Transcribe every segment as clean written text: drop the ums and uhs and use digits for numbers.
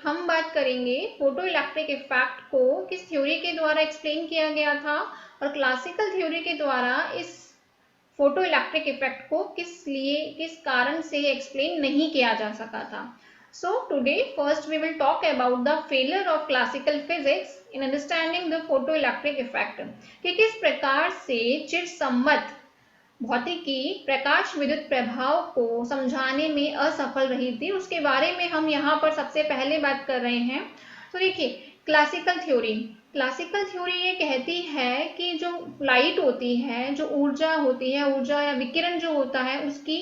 हम बात करेंगे फोटो इलेक्ट्रिक इफेक्ट को किस थ्योरी के द्वारा एक्सप्लेन किया गया था और क्लासिकल थ्योरी के द्वारा इस फोटो इलेक्ट्रिक इफेक्ट को किस कारण से एक्सप्लेन नहीं किया जा सका था। So today first we will talk about the failure of classical physics in understanding the photo electric effect कि किस प्रकार से चिरसम्मत भौतिकी प्रकाश विद्युत प्रभाव को समझाने में असफल रही थी, उसके बारे में हम यहाँ पर सबसे पहले बात कर रहे हैं। तो देखिए, क्लासिकल थ्योरी ये कहती है कि जो लाइट होती है, जो ऊर्जा होती है, ऊर्जा या विकिरण जो होता है, उसकी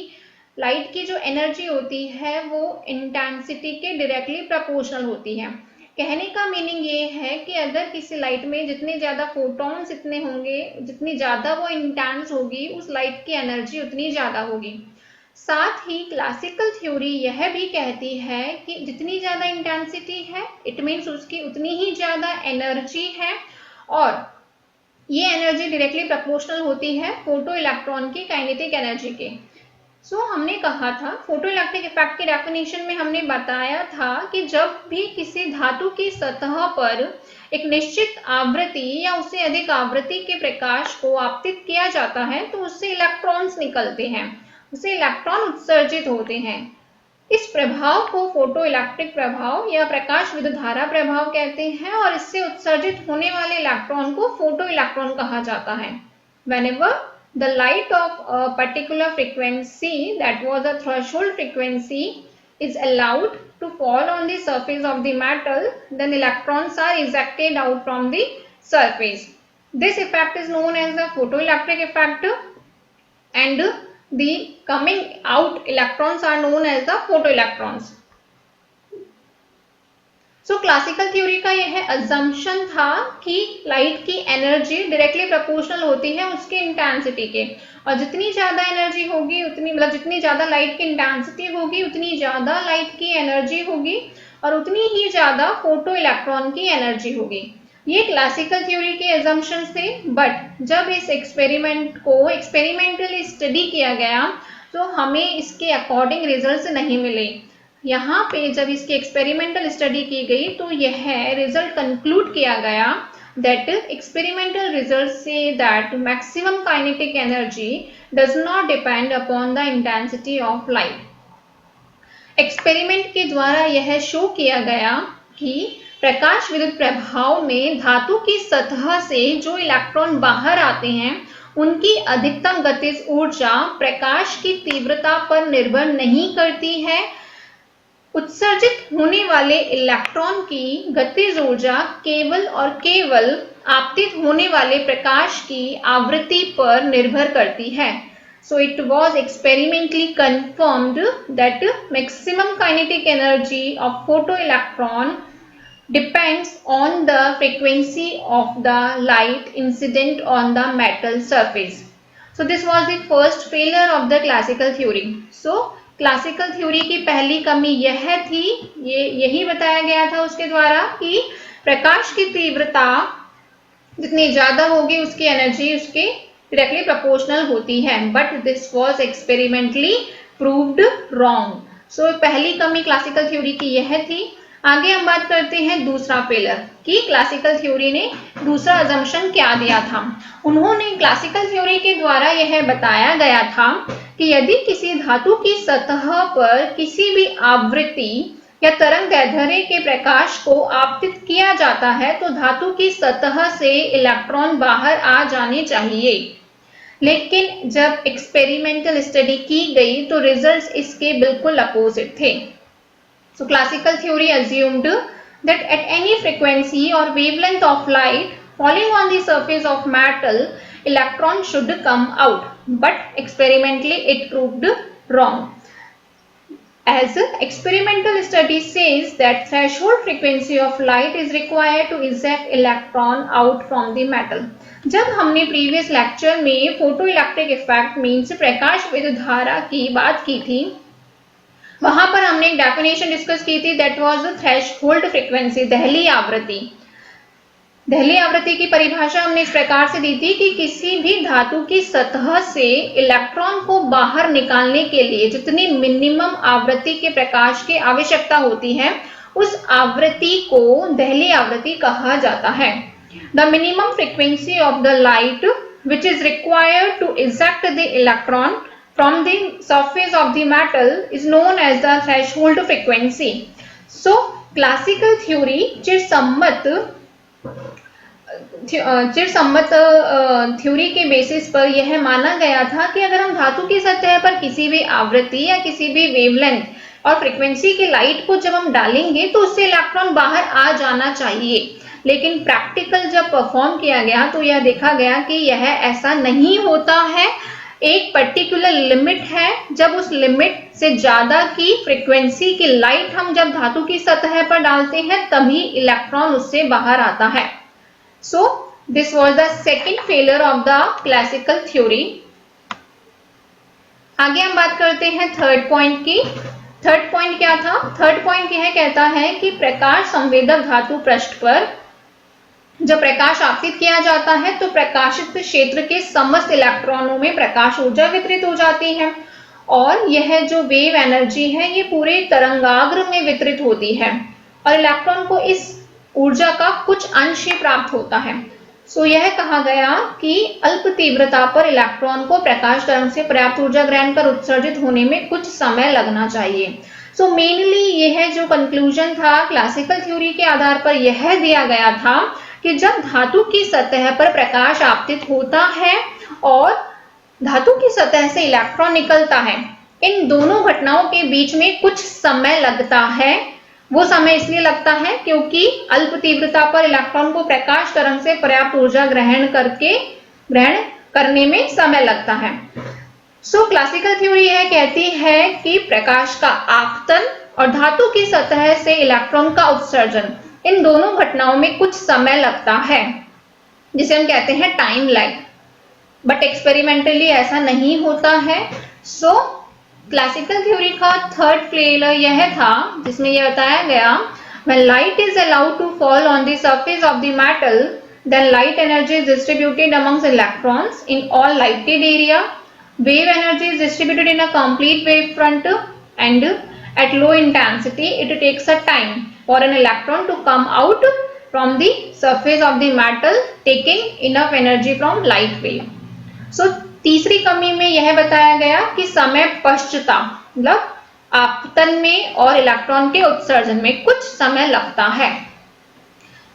लाइट की जो एनर्जी होती है वो इंटेंसिटी के डायरेक्टली प्रोपोर्शनल होती है। कहने का मीनिंग ये है कि अगर किसी लाइट में जितने ज्यादा फोटॉन्स इतने होंगे, जितनी ज्यादा वो इंटेंस होगी, उस लाइट की एनर्जी उतनी ज्यादा होगी। साथ ही क्लासिकल थ्योरी यह भी कहती है कि जितनी ज्यादा इंटेंसिटी है इट मीन्स उसकी उतनी ही ज्यादा एनर्जी है, और ये एनर्जी डायरेक्टली प्रोपोर्शनल होती है फोटो इलेक्ट्रॉन की काइनेटिक एनर्जी के। हमने कहा था फोटो इलेक्ट्रिक इफेक्ट के डेफिनेशन में हमने बताया था कि जब भी किसी धातु की सतह पर एक निश्चित आवृत्ति या उससे अधिक आवृत्ति के प्रकाश को आपतित किया जाता है तो उससे इलेक्ट्रॉन्स निकलते हैं, उससे इलेक्ट्रॉन उत्सर्जित होते हैं। इस प्रभाव को फोटो इलेक्ट्रिक प्रभाव या प्रकाश विद्युत धारा प्रभाव कहते हैं, और इससे उत्सर्जित होने वाले इलेक्ट्रॉन को फोटो इलेक्ट्रॉन कहा जाता है। Whenever the light of a particular frequency, that was a threshold frequency, is allowed to fall on the surface of the metal, then electrons are ejected out from the surface. This effect is known as the photoelectric effect, and the coming out electrons are known as the photoelectrons. Classical theory का यह assumption था कि light की energy directly proportional होती है उसके intensity के, और जितनी ज्यादा एनर्जी होगी उतनी जितनी ज्यादा लाइट की इंटेंसिटी होगी उतनी ज्यादा लाइट की एनर्जी होगी, और उतनी ही ज्यादा फोटो इलेक्ट्रॉन की एनर्जी होगी। ये क्लासिकल थ्योरी के अजम्पशन थे, बट जब इस एक्सपेरिमेंट को एक्सपेरिमेंटली स्टडी किया गया तो हमें इसके अकॉर्डिंग रिजल्ट नहीं मिले। यहाँ पे जब इसकी एक्सपेरिमेंटल स्टडी की गई तो यह रिजल्ट कंक्लूड किया गया that experimental results say that maximum kinetic energy does not depend upon the intensity of light. Experiment के द्वारा यह शो किया गया कि प्रकाश विद्युत प्रभाव में धातु की सतह से जो इलेक्ट्रॉन बाहर आते हैं उनकी अधिकतम गतिज ऊर्जा प्रकाश की तीव्रता पर निर्भर नहीं करती है। उत्सर्जित होने वाले इलेक्ट्रॉन की गतिज ऊर्जा केवल और केवल आपतित होने वाले प्रकाश की आवृत्ति पर निर्भर करती है। So it was experimentally confirmed that maximum kinetic energy of photoelectron depends on the frequency of the light incident on the metal surface. So this was the first failure of the classical theory. So classical theory की पहली कमी यह थी, यही बताया गया था उसके द्वारा कि प्रकाश की तीव्रता जितनी ज्यादा होगी उसकी एनर्जी उसके डायरेक्टली प्रोपोर्शनल होती है, but this was experimentally proved wrong. So पहली कमी क्लासिकल थ्योरी की यह थी। आगे हम बात करते हैं दूसरा फेलियर कि क्लासिकल थ्योरी ने दूसरा अजम्पशन क्या दिया था। उन्होंने क्लासिकल थ्योरी के द्वारा यह बताया गया था कि यदि किसी धातु की सतह पर किसी भी आवृत्ति या तरंग दैर्ध्य के प्रकाश को आपतित किया जाता है तो धातु की सतह से इलेक्ट्रॉन बाहर आ जाने चाहिए, लेकिन जब एक्सपेरिमेंटल स्टडी की गई तो रिजल्ट्स इसके बिल्कुल अपोजिट थे। So classical theory assumed that at any frequency or wavelength of light falling on the surface of metal, electron should come out, but experimentally it proved wrong. As experimental study says that threshold frequency of light is required to eject electron out from the metal. जब हमने previous lecture में photo electric effect means प्रकाश विद्युत धारा की बात की थी, वहां पर हमने एक डेफिनेशन डिस्कस की थी, that was the threshold frequency, दहली आवृत्ति। दहली आवृत्ति की परिभाषा हमने इस प्रकार से दी थी कि किसी भी धातु की सतह से इलेक्ट्रॉन को बाहर निकालने के लिए जितनी मिनिमम आवृत्ति के प्रकाश की आवश्यकता होती है उस आवृत्ति को दहली आवृत्ति कहा जाता है। The minimum frequency of the light which is required to eject the electron from the surface of the metal is known as the threshold frequency. So classical theory चिरसम्मत थ्योरी के बेसिस पर यह माना गया था कि अगर हम धातु की सतह पर किसी भी आवृत्ति या किसी भी वेवलेंथ और फ्रीक्वेंसी की लाइट को जब हम डालेंगे तो उससे इलेक्ट्रॉन बाहर आ जाना चाहिए। लेकिन प्रैक्टिकल जब परफॉर्म किया गया तो यह देखा गया कि यह ऐसा नहीं होता है। एक पर्टिकुलर लिमिट है, जब उस लिमिट से ज्यादा की फ्रीक्वेंसी की लाइट हम जब धातु की सतह पर डालते हैं तभी इलेक्ट्रॉन उससे बाहर आता है। So this was the second failure of the classical theory. आगे हम बात करते हैं थर्ड पॉइंट की। थर्ड पॉइंट क्या था? थर्ड पॉइंट यह कहता है कि प्रकाश संवेदक धातु पृष्ठ पर जब प्रकाश आपतित किया जाता है तो प्रकाशित क्षेत्र के समस्त इलेक्ट्रॉनों में प्रकाश ऊर्जा वितरित हो जाती है और यह जो वेव एनर्जी है ये पूरे तरंगाग्र में वितरित होती है और इलेक्ट्रॉन को इस ऊर्जा का कुछ अंश ही प्राप्त होता है। सो यह कहा गया कि अल्प तीव्रता पर इलेक्ट्रॉन को प्रकाश तरंग से पर्याप्त ऊर्जा ग्रहण कर उत्सर्जित होने में कुछ समय लगना चाहिए। सो मेनली यह जो कंक्लूजन था क्लासिकल थ्योरी के आधार पर यह दिया गया था कि जब धातु की सतह पर प्रकाश आपतित होता है और धातु की सतह से इलेक्ट्रॉन निकलता है, इन दोनों घटनाओं के बीच में कुछ समय लगता है। वो समय इसलिए लगता है क्योंकि अल्प तीव्रता पर इलेक्ट्रॉन को प्रकाश तरंग से पर्याप्त ऊर्जा ग्रहण करने में समय लगता है। सो क्लासिकल थ्योरी यह कहती है कि प्रकाश का आपतन और धातु की सतह से इलेक्ट्रॉन का उत्सर्जन, इन दोनों घटनाओं में कुछ समय लगता है जिसे हम कहते हैं टाइम लैग। बट एक्सपेरिमेंटली ऐसा नहीं होता है। सो क्लासिकल थ्योरी का थर्ड फेलियर यह था जिसमें यह बताया गया when light is allowed to fall on the surface of the metal then light energy is distributed amongst electrons in all lighted area. Wave energy is distributed in a complete wave front and at low intensity it takes a time for an electron to come out from the surface of the metal taking enough energy from light wave. So तीसरी कमी में यह बताया गया कि समय पश्चता मतलब आपतन में और इलेक्ट्रॉन के उत्सर्जन में कुछ समय लगता है।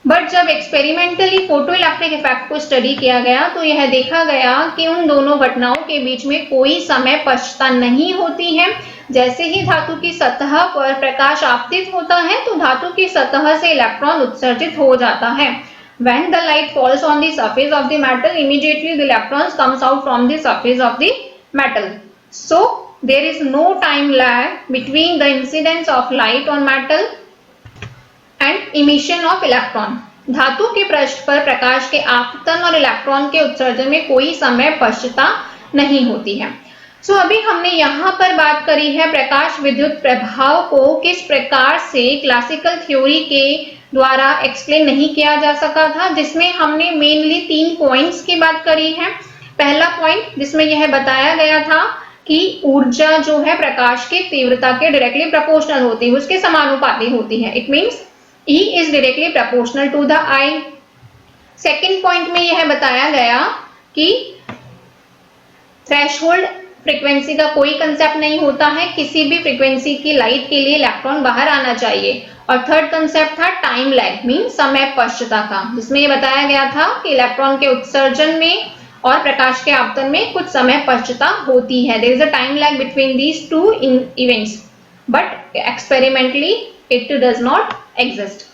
बट जब एक्सपेरिमेंटली फोटो इलेक्ट्रिक इफेक्ट को स्टडी किया गया तो यह देखा गया कि उन दोनों घटनाओं के बीच में कोई समय पश्चता नहीं होती है। जैसे ही धातु की सतह पर प्रकाश आपतित होता है तो धातु की सतह से इलेक्ट्रॉन उत्सर्जित हो जाता है। When the light falls on the surface of the metal, immediately the electrons comes out from the surface of the metal. So there is no time lag between the incidence of light on metal and emission of electron. धातु के पृष्ठ पर प्रकाश के आपतन और electron के उत्सर्जन में कोई समय पश्चता नहीं होती है। सो अभी हमने यहाँ पर बात करी है प्रकाश विद्युत प्रभाव को किस प्रकार से क्लासिकल थ्योरी के द्वारा एक्सप्लेन नहीं किया जा सका था, जिसमें हमने मेनली 3 पॉइंट्स की बात करी है। पहला पॉइंट जिसमें यह बताया गया था कि ऊर्जा जो है प्रकाश की तीव्रता के डायरेक्टली प्रोपोर्शनल होती है, उसके समानुपाती होती है। It means E is directly proportional to the I। Second point में यह बताया गया कि थ्रेशोल्ड फ्रीक्वेंसी का कोई कंसेप्ट नहीं होता है, किसी भी फ्रीक्वेंसी की लाइट के लिए इलेक्ट्रॉन बाहर आना चाहिए। और थर्ड कंसेप्ट था टाइम लैग मीन समय पश्चता का, जिसमें यह बताया गया था कि इलेक्ट्रॉन के उत्सर्जन में और प्रकाश के आपतन में कुछ समय पश्चता होती है। There is a time lag between these two events but experimentally it does not exist.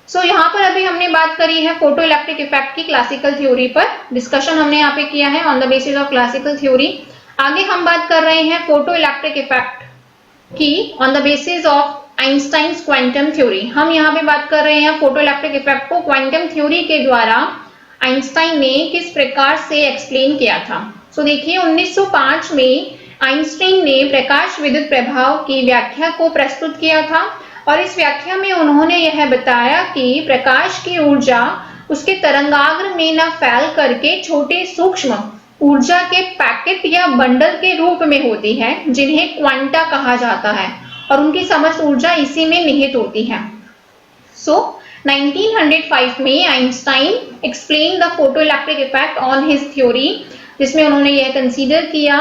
So यहाँ पर अभी हमने बात करी है फोटो इलेक्ट्रिक इफेक्ट की क्लासिकल थ्योरी पर, डिस्कशन हमने यहाँ पे किया है on the basis of classical theory. आगे हम बात कर रहे हैं फोटो इलेक्ट्रिक इफेक्ट की on the basis of Einstein's quantum theory. हम यहाँ पे बात कर रहे हैं फोटो इलेक्ट्रिक इफेक्ट को क्वांटम थ्योरी के द्वारा आइंस्टाइन ने किस प्रकार से एक्सप्लेन किया था। सो देखिए 1905 में आइंस्टाइन ने प्रकाश विद्युत प्रभाव की व्याख्या को प्रस्तुत किया था और इस व्याख्या में उन्होंने यह बताया कि प्रकाश की ऊर्जा उसके तरंगाग्र में न फैल करके छोटे सूक्ष्म ऊर्जा के पैकेट या बंडल के रूप में होती है जिन्हें क्वांटा कहा जाता है और उनकी समस्त ऊर्जा इसी में निहित होती है। सो 1905 में Einstein explain the photoelectric effect on his theory, जिसमें उन्होंने यह कंसीडर किया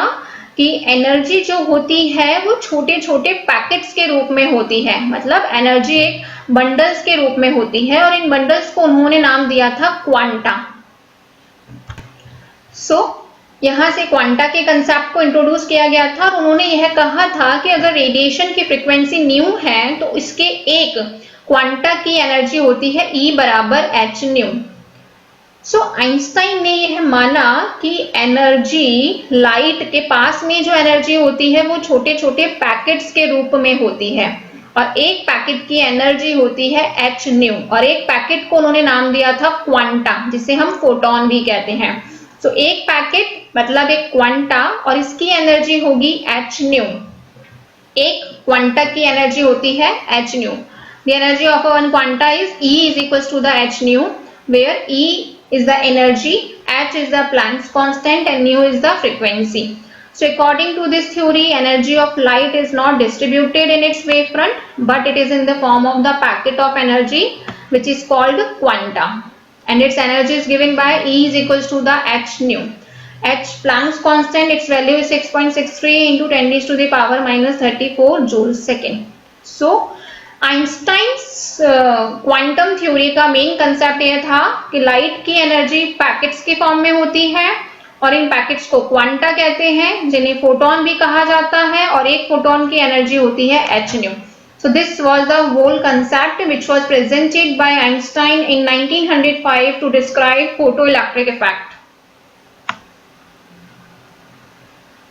कि एनर्जी जो होती है वो छोटे छोटे पैकेट्स के रूप में होती है, मतलब एनर्जी एक बंडल्स के रूप में होती है, और इन बंडल्स को उन्होंने नाम दिया था क्वांटा। यहां से क्वांटा के कंसेप्ट को इंट्रोड्यूस किया गया था और उन्होंने यह कहा था कि अगर रेडिएशन की फ्रीक्वेंसी न्यू है तो इसके एक क्वांटा की एनर्जी होती है E बराबर h न्यू। आइंस्टाइन ने यह माना कि एनर्जी लाइट के पास में जो एनर्जी होती है वो छोटे छोटे पैकेट्स के रूप में होती है, और एक पैकेट की एनर्जी होती है h न्यू, और एक पैकेट को उन्होंने नाम दिया था क्वांटा, जिसे हम फोटोन भी कहते हैं। एक पैकेट मतलब एक क्वांटा और इसकी एनर्जी होगी h न्यू। एक क्वांटा की एनर्जी होती है h new. The energy of one quanta is E is equals to the h nu, where E is the energy, h is the Planck's constant, and nu is the frequency. So according to this theory, energy of light is not distributed in its wavefront, but it is in the form of the packet of energy, which is called quanta. And its energy is given by E is equals to the h nu. H Planck's constant, its value is 6.63 into 10 raised to the power minus 34 joules second. So Einstein quantum theory का main concept यह था कि light की energy packets के form में होती है, और इन पैकेट्स को क्वांटा कहते हैं, जिन्हें फोटोन भी कहा जाता है, और एक फोटोन की एनर्जी होती है h new. So this was the whole concept which was presented by Einstein in 1905 to describe photoelectric effect.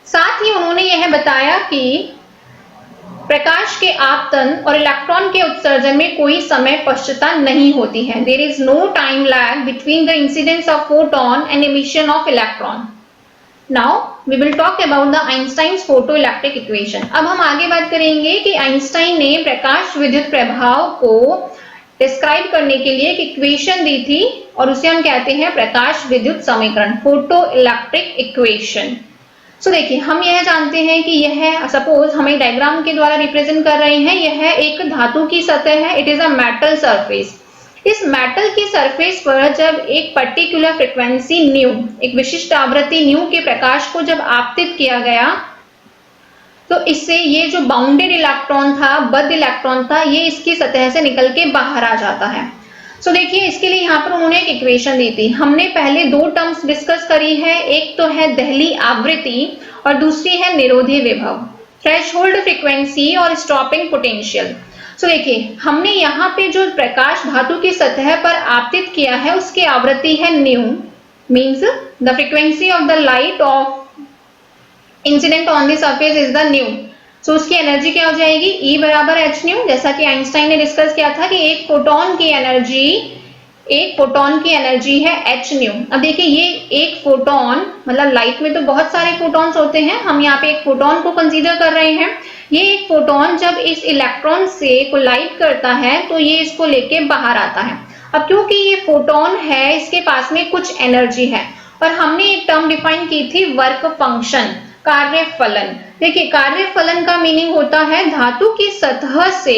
साथ ही उन्होंने यह बताया कि प्रकाश के आपतन और इलेक्ट्रॉन के उत्सर्जन में कोई समय पश्चता नहीं होती है। There is no time lag between the incidence of photon and emission of electron. Now we will talk about the Einstein's photoelectric equation. अब हम आगे बात करेंगे कि आइंस्टाइन ने प्रकाश विद्युत प्रभाव को डिस्क्राइब करने के लिए एक इक्वेशन दी थी, और उसे हम कहते हैं प्रकाश विद्युत समीकरण, फोटोइलेक्ट्रिक इक्वेशन। देखिए, हम यह जानते हैं कि यह सपोज हमें डायग्राम के द्वारा रिप्रेजेंट कर रहे हैं, यह एक धातु की सतह है, it is a metal surface. इस मेटल की सरफेस पर जब एक पर्टिकुलर फ्रीक्वेंसी न्यू, एक विशिष्ट आवृत्ति न्यू के प्रकाश को जब आपतित किया गया, तो इससे ये जो बाउंडेड इलेक्ट्रॉन था, बद्ध इलेक्ट्रॉन था, ये इसकी सतह से निकल के बाहर आ जाता है। देखिए, इसके लिए यहाँ पर उन्होंने एक इक्वेशन दी थी। हमने पहले दो टर्म्स डिस्कस करी है, एक तो है दहली आवृत्ति और दूसरी है निरोधी विभव, थ्रेशोल्ड फ्रीक्वेंसी और स्टॉपिंग पोटेंशियल। देखिए, हमने यहाँ पे जो प्रकाश धातु की सतह पर आपतित किया है उसकी आवृत्ति है new, means the frequency of the light of incident on the surface is the new. उसकी एनर्जी क्या हो जाएगी, E बराबर h न्यू, जैसा कि आइंस्टाइन ने डिस्कस किया था कि एक फोटोन की एनर्जी है h न्यू। अब देखिए, ये एक फोटोन, मतलब लाइट में तो बहुत सारे फोटॉन्स होते हैं, हम यहाँ पे एक फोटोन को कंसीडर कर रहे हैं। ये एक फोटोन जब इस इलेक्ट्रॉन से कोलाइड करता है तो ये इसको लेके बाहर आता है। अब क्योंकि ये फोटोन है, इसके पास में कुछ एनर्जी है, और हमने एक टर्म डिफाइन की थी वर्क फंक्शन, कार्य फलन। देखिए, कार्य फलन का मीनिंग होता है धातु की सतह से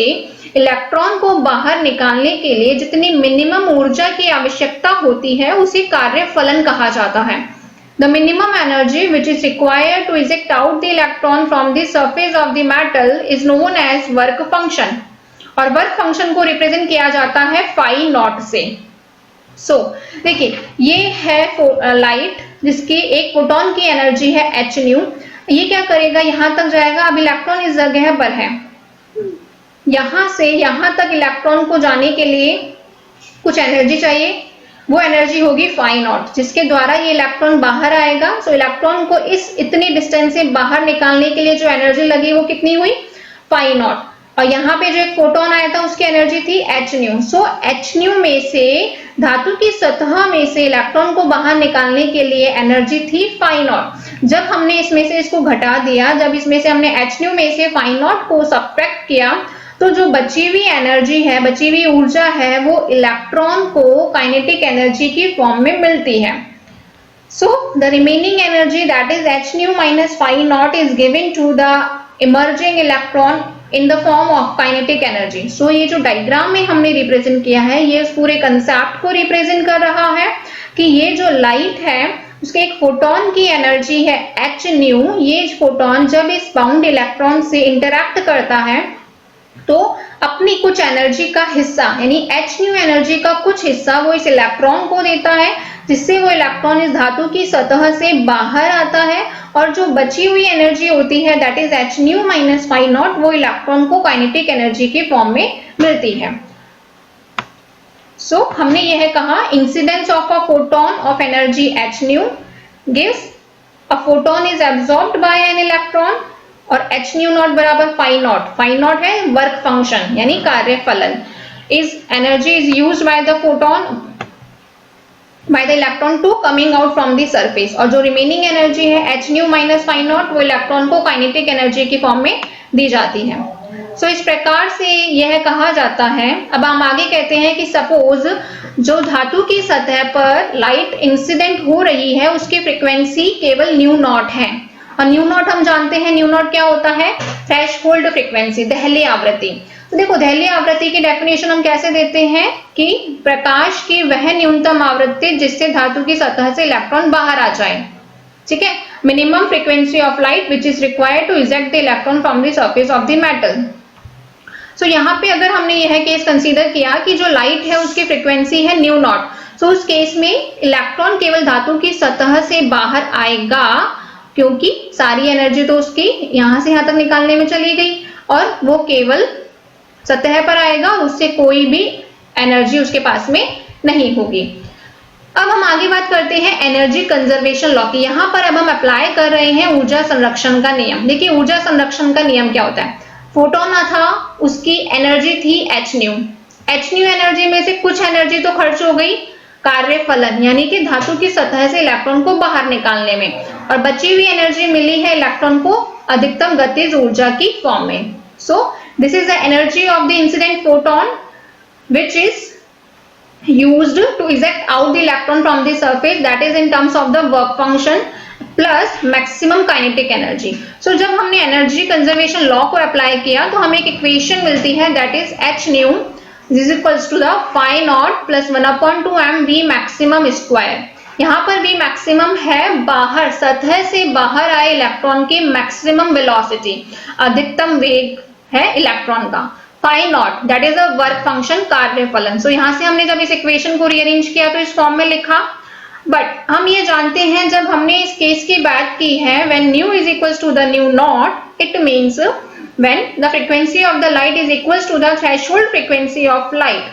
इलेक्ट्रॉन को बाहर निकालने के लिए जितनी मिनिमम ऊर्जा की आवश्यकता होती है उसे कार्य फलन कहा जाता है। The minimum energy which is required to eject out the electron from the surface of the metal is known as work function, और वर्क फंक्शन को रिप्रेजेंट किया जाता है फाई नॉट से। देखिए, ये है लाइट जिसकी एक फोटोन की एनर्जी है h न्यू। ये क्या करेगा, यहां तक जाएगा। अब इलेक्ट्रॉन इस जगह पर है, यहां से यहां तक इलेक्ट्रॉन को जाने के लिए कुछ एनर्जी चाहिए, वो एनर्जी होगी फाई नॉट, जिसके द्वारा ये इलेक्ट्रॉन बाहर आएगा। इलेक्ट्रॉन को इतनी डिस्टेंस से बाहर निकालने के लिए जो एनर्जी लगी वो कितनी हुई, फाई नॉट। और यहाँ पे जो एक फोटोन आया था उसकी एनर्जी थी h न्यू। h न्यू में से धातु की सतह में से इलेक्ट्रॉन को बाहर निकालने के लिए एनर्जी थी फाई नॉट। जब हमने इसमें से इसको घटा दिया, जब इसमें से हमने h न्यू में से फाई नॉट को सब्ट्रैक्ट किया, तो जो बची हुई एनर्जी है, बची हुई ऊर्जा है, वो इलेक्ट्रॉन को काइनेटिक एनर्जी की फॉर्म में मिलती है। The remaining energy that is h nu minus phi naught is given to the emerging electron in the form of kinetic energy. So ये जो डायग्राम में हमने रिप्रेजेंट किया है ये उस पूरे कंसेप्ट को रिप्रेजेंट कर रहा है कि ये जो लाइट है उसके एक फोटोन की एनर्जी है h न्यू। ये फोटोन जब इस बाउंड इलेक्ट्रॉन से इंटरैक्ट करता है तो अपनी कुछ एनर्जी का हिस्सा यानी h न्यू एनर्जी का कुछ हिस्सा वो इस इलेक्ट्रॉन को देता है, जिससे वो इलेक्ट्रॉन इस धातु की सतह से बाहर आता है और जो बची हुई एनर्जी होती है that is h nu minus phi naught वो इलेक्ट्रॉन को काइनेटिक एनर्जी के फॉर्म में मिलती है। सो हमने यह कहा incidence of a photon of energy h nu gives a photon is absorbed by an electron और h न्यू नॉट बराबर फाई नॉट। फाई नॉट है वर्क फंक्शन यानी कार्य फलन। Is energy is used by the photon by the electron to coming out from the surface और जो remaining energy है h nu minus phi naught वो electron को काइनेटिक एनर्जी की फॉर्म में दी जाती है। सो इस प्रकार से यह कहा जाता है। अब हम आगे कहते हैं कि सपोज जो धातु की सतह पर लाइट इंसिडेंट हो रही है उसकी फ्रीक्वेंसी केवल न्यू नॉट है और न्यू नॉट हम जानते हैं न्यू नॉट क्या होता है, थ्रेशहोल्ड फ्रीक्वेंसी, दहलीय आवृत्ति। तो देखो दहलीय आवृत्ति की डेफिनेशन हम कैसे देते हैं कि प्रकाश की वह न्यूनतम आवृत्ति जिससे धातु की सतह से इलेक्ट्रॉन बाहर आ जाए, ठीक है। Minimum frequency of light which is required to eject the electron from the surface of the metal. So यहाँ पे अगर हमने यह केस कंसीडर किया कि जो लाइट है उसकी फ्रीक्वेंसी है न्यू नॉट, सो उस केस में इलेक्ट्रॉन केवल धातु की सतह से बाहर आएगा क्योंकि सारी एनर्जी तो उसकी यहां से यहां तक निकालने में चली गई और वो केवल सतह पर आएगा और उससे कोई भी एनर्जी उसके पास में नहीं होगी। अब हम आगे बात करते हैं एनर्जी कंजर्वेशन लॉ की। यहाँ पर अब हम अप्लाई कर रहे हैं ऊर्जा संरक्षण का नियम। देखिए ऊर्जा संरक्षण का नियम क्या होता है। फोटोन था उसकी एनर्जी थी h new. h new energy में से कुछ एनर्जी तो खर्च हो गई कार्य फलन यानी कि धातु की सतह से इलेक्ट्रॉन को बाहर निकालने में और बची हुई एनर्जी मिली है इलेक्ट्रॉन को अधिकतम गतिज ऊर्जा की फॉर्म में। सो this is the energy of the incident photon which is used to eject out the electron from the surface, that is in terms of the work function plus maximum kinetic energy. So जब हमने energy conservation law को apply किया तो हमें एक equation मिलती है that is h new is equals to the phi naught plus 1/2 m v maximum square। यहाँ पर v maximum है बाहर सतह से बाहर आए इलेक्ट्रॉन की मैक्सिमम वेलोसिटी, अधिकतम वेग है इलेक्ट्रॉन का। Phi naught that is a work function कार्य फलन। सो यहां से हमने जब इस इक्वेशन को रीअरेंज किया तो इस फॉर्म में लिखा, बट हम ये जानते हैं जब हमने इस केस की बात की है when nu is equals to the nu naught it means when the frequency of the light is equals to the threshold frequency of light.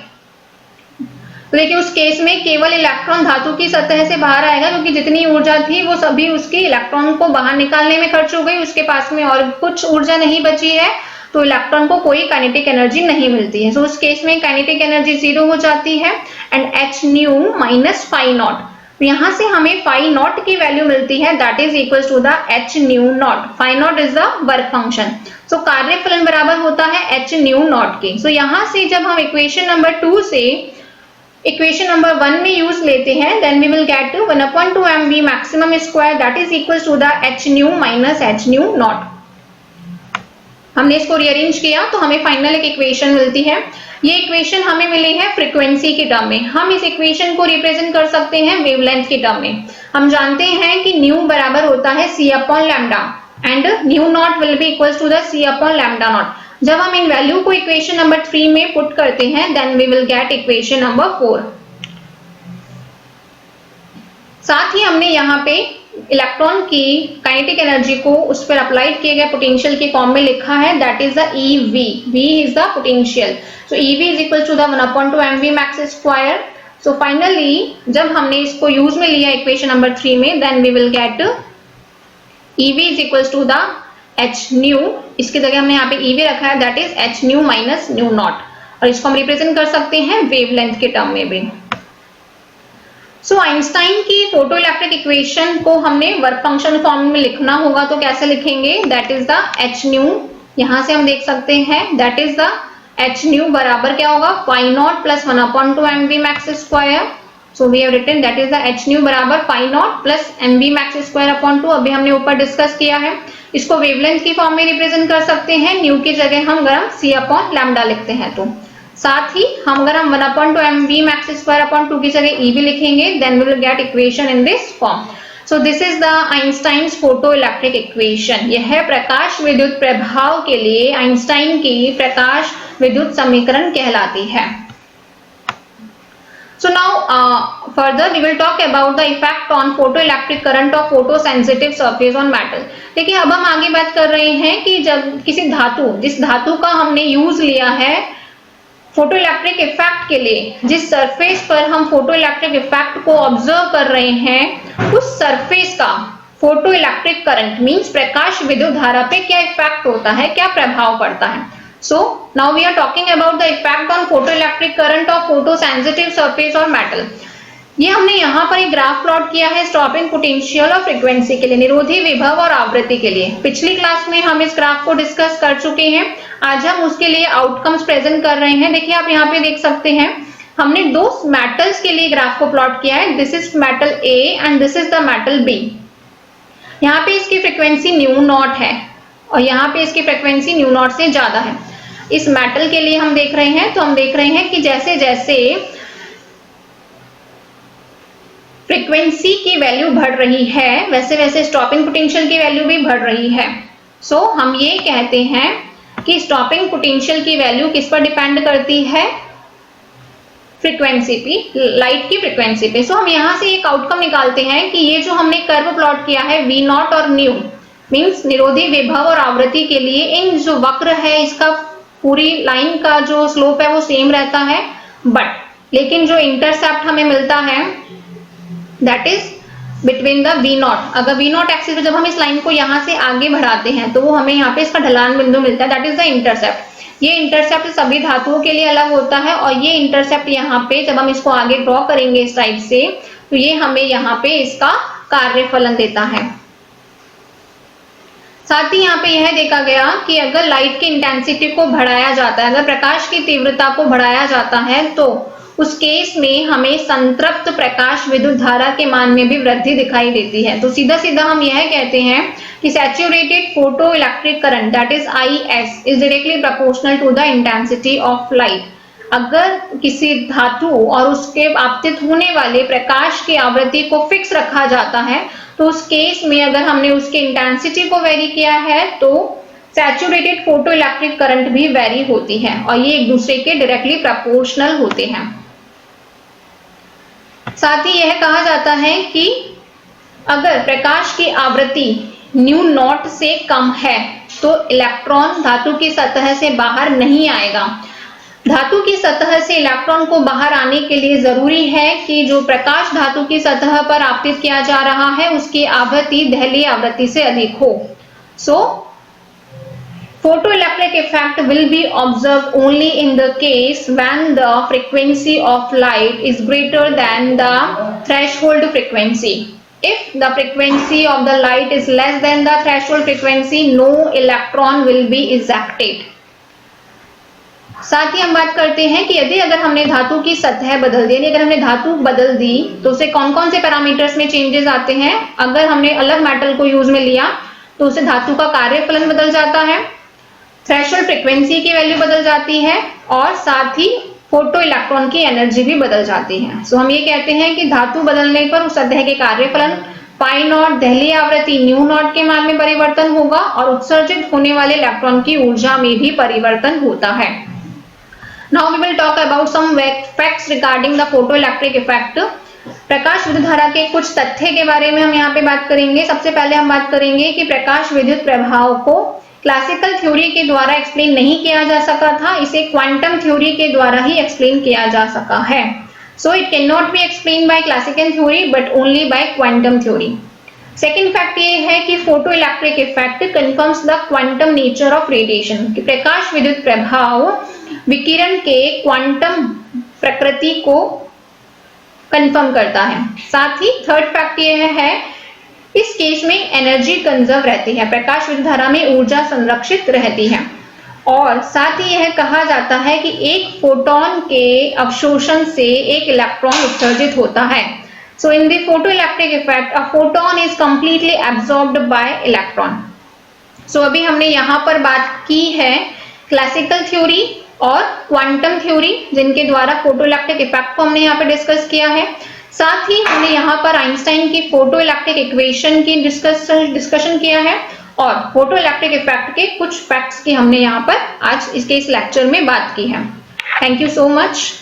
तो देखिए उस केस में केवल इलेक्ट्रॉन धातु की सतह से बाहर आएगा क्योंकि जितनी ऊर्जा थी वो सभी उसकी इलेक्ट्रॉन को बाहर निकालने में खर्च हो गई, उसके पास में और कुछ ऊर्जा नहीं बची है तो इलेक्ट्रॉन को कोई काइनेटिक एनर्जी नहीं मिलती है। सो उस केस में काइनेटिक एनर्जी 0 हो जाती है and h nu minus phi naught. तो यहाँ से हमें फाई नॉट की वैल्यू मिलती है that is equal to the h nu naught. Phi naught is the work function. So कार्यफलन बराबर होता है h न्यू नॉट के। सो यहाँ से जब हम इक्वेशन नंबर 2 से इक्वेशन नंबर 1 में यूज लेते हैं then we will get 1/2 m v maximum square that is equal to the h nu minus h nu naught. हमने इसको रीअरेंज किया तो हमें फाइनल एक इक्वेशन मिलती है। ये इक्वेशन हमें मिली है फ्रीक्वेंसी की टर्म में। हम इस इक्वेशन को रिप्रेजेंट कर सकते हैं वेवलेंथ की टर्म में। हम जानते हैं कि न्यू बराबर होता है c upon lambda and nu naught will be equals to the c upon lambda naught. जब हम इन वैल्यू को इक्वेशन नंबर 3 में पुट करते हैं then we will get equation number 4। साथ ही हमने यहाँ पे इलेक्ट्रॉन की काइनेटिक एनर्जी को उस पर अप्लाइड किए गए पोटेंशियल के फॉर्म में लिखा है that is the EV। V is the potential. So EV is equal to the 1/2 mv max square. So finally जब हमने इसको यूज में लिया इक्वेशन नंबर 3 में then we will get EV is equal to the h nu. इसकी जगह हमने यहाँ पे EV रखा है that is h nu minus nu naught और इसको हम रिप्रेजेंट कर सकते हैं वेवलेंथ के टर्म में भी। सो आइंस्टाइन की फोटो इलेक्ट्रिक इक्वेशन को हमने वर्क फंक्शन फॉर्म में लिखना होगा तो कैसे लिखेंगे that is the h nu. यहां से हम देख सकते हैं that is the h nu बराबर क्या होगा phi naught plus 1/2 mv max square. So we have written that is the h nu बराबर phi naught plus mv max square upon 2। अभी हमने ऊपर डिस्कस किया है इसको वेवलेंथ की फॉर्म में रिप्रेजेंट कर सकते हैं, न्यू की जगह हम अगर c अपॉन लैम्डा लिखते हैं तो। साथ ही हम अगर हम 1/2 mv max²/2 की जगह e भी लिखेंगे, then we will get equation in this form. So this is the Einstein's photo electric equation. यह प्रकाश विद्युत प्रभाव के लिए आइंस्टाइन की प्रकाश विद्युत समीकरण कहलाती है। So now further we will talk about the effect on photoelectric current of photosensitive surface on metal। देखिए अब हम आगे बात कर रहे हैं कि जब किसी धातु, जिस धातु का हमने यूज लिया है फोटो इलेक्ट्रिक इफेक्ट के लिए, जिस सरफेस पर हम फोटो इलेक्ट्रिक इफेक्ट को ऑब्जर्व कर रहे हैं, उस सरफेस का फोटो इलेक्ट्रिक करंट मींस प्रकाश विद्युत धारा पे क्या इफेक्ट होता है, क्या प्रभाव पड़ता है। So now we are talking about the effect on photoelectric current of photosensitive surface or metal। ये हमने यहाँ पर एक ग्राफ प्लॉट किया है स्टॉपिंग पोटेंशियल और फ्रीक्वेंसी के लिए, निरोधी विभव और आवृत्ति के लिए। पिछली क्लास में हम इस ग्राफ को डिस्कस कर चुके हैं, आज हम उसके लिए आउटकम्स प्रेजेंट कर रहे हैं। देखिए आप यहाँ पे देख सकते हैं, हमने दो मेटल्स के लिए ग्राफ को प्लॉट किया है। This is metal A and this is the metal B. यहाँ पे इसकी फ्रीक्वेंसी न्यू नॉट है और यहाँ पे इसकी फ्रीक्वेंसी न्यू नॉट से ज्यादा है। इस मेटल के लिए हम देख रहे हैं, तो हम देख रहे हैं कि जैसे जैसे फ्रीक्वेंसी की वैल्यू बढ़ रही है, वैसे वैसे स्टॉपिंग पोटेंशियल की वैल्यू भी बढ़ रही है। सो हम ये कहते हैं कि स्टॉपिंग पोटेंशियल की वैल्यू किस पर डिपेंड करती है, फ्रीक्वेंसी पे, लाइट की फ्रीक्वेंसी पे। सो हम यहाँ से एक आउटकम निकालते हैं कि ये जो हमने कर्व प्लॉट किया है V नॉट और न्यू मीन्स निरोधी विभव और आवृत्ति के लिए, इन जो वक्र है इसका पूरी लाइन का जो स्लोप है वो सेम रहता है, बट लेकिन जो इंटरसेप्ट हमें मिलता है that is between the V not. अगर V नॉट एक्सिस पे जब हम इस लाइन को यहाँ से आगे बढ़ाते हैं तो वो हमें यहाँ पे इसका ढलान बिंदु मिलता है, दैट इज द इंटरसेप्ट। ये इंटरसेप्ट सभी धातुओं के लिए अलग होता है और ये इंटरसेप्ट यहाँ पे जब हम इसको आगे ड्रॉ करेंगे इस टाइप से, तो ये हमें यहाँ पे इसका कार्यफलन देता है। साथ ही यहाँ पे यह देखा गया कि अगर लाइट की इंटेंसिटी को बढ़ाया जाता है, अगर प्रकाश की तीव्रता को बढ़ाया जाता है, तो उस केस में हमें संतृप्त प्रकाश विद्युत धारा के मान में भी वृद्धि दिखाई देती है। तो सीधा सीधा हम यह कहते हैं कि saturated photo electric current that is IS is directly proportional to the intensity of light. अगर किसी धातु और उसके आपतित होने वाले प्रकाश की आवृत्ति को फिक्स रखा जाता है, तो उस केस में अगर हमने उसके इंटेंसिटी को वेरी किया है तो सैचुरेटेड फोटो इलेक्ट्रिक करंट भी वेरी होती है और ये एक दूसरे के डायरेक्टली प्रोपोर्शनल होते हैं। साथ ही यह कहा जाता है कि अगर प्रकाश की आवृत्ति न्यू नॉट से कम है तो इलेक्ट्रॉन धातु की सतह से बाहर नहीं आएगा। धातु की सतह से इलेक्ट्रॉन को बाहर आने के लिए जरूरी है कि जो प्रकाश धातु की सतह पर आपतित किया जा रहा है उसकी आवृत्ति दहलीय आवृत्ति से अधिक हो। सो photoelectric effect will be observed only in the case when the frequency of light is greater than the threshold frequency. If the frequency of the light is less than the threshold frequency, no electron will be ejected. साथ ही हम बात करते हैं कि यदि अगर हमने धातु की सतह बदल दी, अगर हमने धातु बदल दी तो उसे कौन कौन से पैरामीटर्स में चेंजेस आते हैं। अगर हमने अलग मेटल को यूज में लिया तो उसे धातु का कार्यफलन बदल जाता है, थ्रेशोल्ड फ्रीक्वेंसी की वैल्यू बदल जाती है और साथ ही फोटो इलेक्ट्रॉन की एनर्जी भी बदल जाती है। सो हम ये कहते हैं कि धातु बदलने पर उस सतह के कार्यफलन पाई नॉट दहलीय आवृत्ति न्यू नॉट के मान में परिवर्तन होगा और उत्सर्जित होने वाले इलेक्ट्रॉन की ऊर्जा में भी परिवर्तन होता है। Now we will talk about some facts regarding the photoelectric effect। प्रकाश विद्युत धारा के कुछ तथ्य के बारे में हम यहाँ पे बात करेंगे। सबसे पहले हम बात करेंगे कि प्रकाश विद्युत प्रभाव को क्लासिकल थ्योरी के द्वारा एक्सप्लेन नहीं किया जा सका था, इसे क्वांटम थ्योरी के द्वारा ही एक्सप्लेन किया जा सका है। So it can not be explain by classical theory but only by quantum theory. Second fact ये है कि photo electric effect confirms the quantum nature of radiation, कि प्रकाश विद्युत प्रभाव विकिरण के क्वांटम प्रकृति को कंफर्म करता है। साथ ही थर्ड फैक्ट ये है इस केस में एनर्जी कंजर्व रहती है, प्रकाश विद्युत धारा में ऊर्जा संरक्षित रहती है और साथ ही यह कहा जाता है कि एक फोटोन के अवशोषण से एक इलेक्ट्रॉन उत्सर्जित होता है। So in the photoelectric effect, a photon is completely absorbed by electron. अभी हमने यहाँ पर बात की है क्लासिकल थ्योरी और क्वांटम थ्योरी, जिनके द्वारा फोटोइलेक्ट्रिक इफेक्ट को हमने यहाँ पे डिस्कस किया है। साथ ही हमने यहाँ पर आइंस्टाइन की फोटोइलेक्ट्रिक इक्वेशन की डिस्कशन किया है और फोटोइलेक्ट्रिक इफेक्ट के कुछ फैक्ट्स की हमने यहाँ पर आज इस लेक्चर में बात की है। Thank you so much.